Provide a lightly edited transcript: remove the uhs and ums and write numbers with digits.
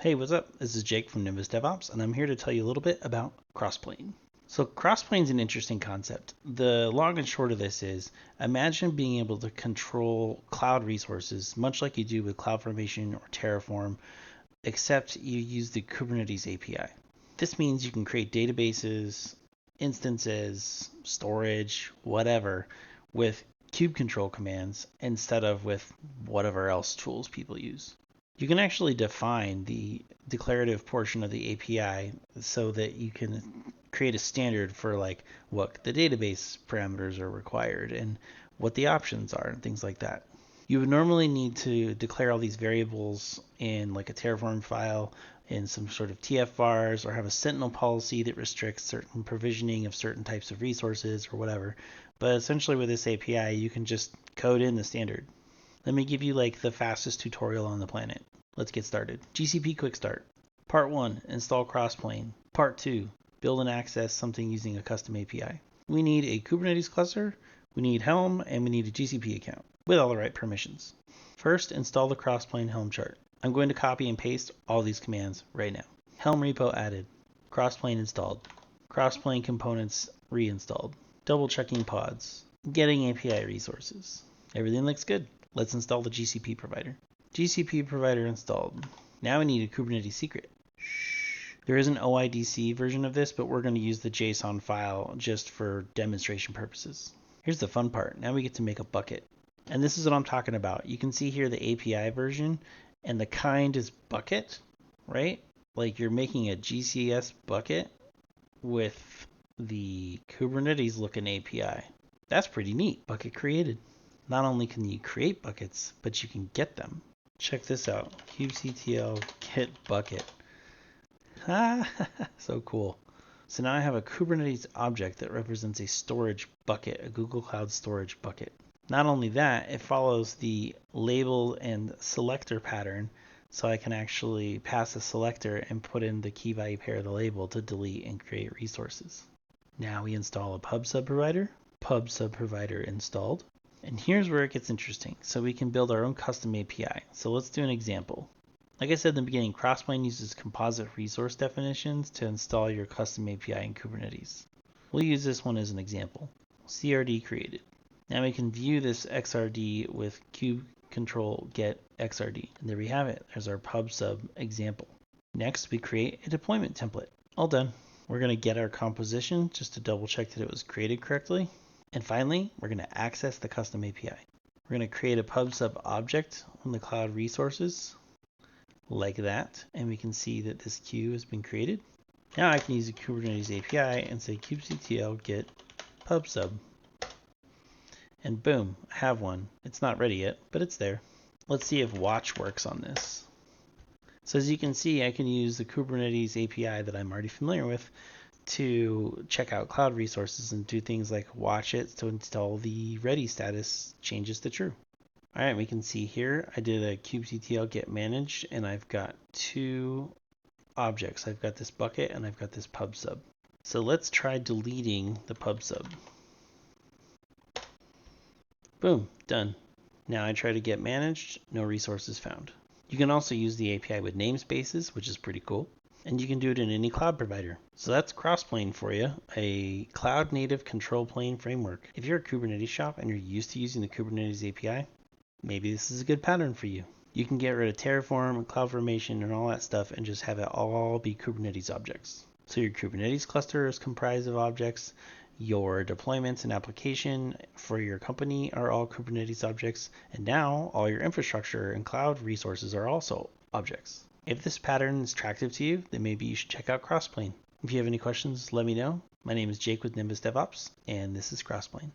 Hey, what's up? This is Jake from Nimbus DevOps, and I'm here to tell you a little bit about Crossplane. So Crossplane is an interesting concept. The long and short of this is, imagine being able to control cloud resources, much like you do with CloudFormation or Terraform, except you use the Kubernetes API. This means you can create databases, instances, storage, whatever, with kube control commands instead of with whatever else tools people use. You can actually define the declarative portion of the API so that you can create a standard for like what the database parameters are required and what the options are and things like that. You would normally need to declare all these variables in like a Terraform file in some sort of TF-vars or have a Sentinel policy that restricts certain provisioning of certain types of resources or whatever. But essentially with this API, you can just code in the standard. Let me give you like the fastest tutorial on the planet. Let's get started. GCP Quick Start. Part 1, install Crossplane. Part 2, build and access something using a custom API. We need a Kubernetes cluster, we need Helm, and we need a GCP account with all the right permissions. First, install the Crossplane Helm chart. I'm going to copy and paste all these commands right now. Helm repo added. Crossplane installed. Crossplane components reinstalled. Double checking pods. Getting API resources. Everything looks good. Let's install the GCP provider. GCP provider installed. Now we need a Kubernetes secret. There is an OIDC version of this, but we're going to use the JSON file just for demonstration purposes. Here's the fun part. Now we get to make a bucket. And this is what I'm talking about. You can see here the API version, and the kind is bucket, right? Like you're making a GCS bucket with the Kubernetes looking API. That's pretty neat. Bucket created. Not only can you create buckets, but you can get them. Check this out. kubectl get bucket. So cool. So now I have a Kubernetes object that represents a storage bucket, a Google Cloud storage bucket. Not only that, it follows the label and selector pattern, so I can actually pass a selector and put in the key value pair of the label to delete and create resources. Now we install a pub sub provider. Pub sub provider installed. And here's where it gets interesting. So we can build our own custom API. So let's do an example. Like I said in the beginning, Crossplane uses composite resource definitions to install your custom API in Kubernetes. We'll use this one as an example. CRD created. Now we can view this XRD with kube control get XRD. And there we have it. There's our pub sub example. Next, we create a deployment template. All done. We're going to get our composition just to double check that it was created correctly. And finally, we're going to access the custom API. We're going to create a pub sub object on the cloud resources like that. And we can see that this queue has been created. Now I can use the Kubernetes API and say kubectl get pub sub. And boom, I have one. It's not ready yet, but it's there. Let's see if watch works on this. So as you can see, I can use the Kubernetes API that I'm already familiar with to check out cloud resources and do things like watch it to install the ready status changes to true. All right, we can see here I did a kubectl get managed and I've got two objects. I've got this bucket and I've got this pub sub. So let's try deleting the pub sub. Boom, done. Now I try to get managed, no resources found. You can also use the API with namespaces, which is pretty cool. And you can do it in any cloud provider. So that's Crossplane for you, a cloud native control plane framework. If you're a Kubernetes shop and you're used to using the Kubernetes API, maybe this is a good pattern for you. You can get rid of Terraform and CloudFormation and all that stuff and just have it all be Kubernetes objects. So your Kubernetes cluster is comprised of objects. Your deployments and application for your company are all Kubernetes objects. And now all your infrastructure and cloud resources are also objects. If this pattern is attractive to you, then maybe you should check out Crossplane. If you have any questions, let me know. My name is Jake with Nimbus DevOps, and this is Crossplane.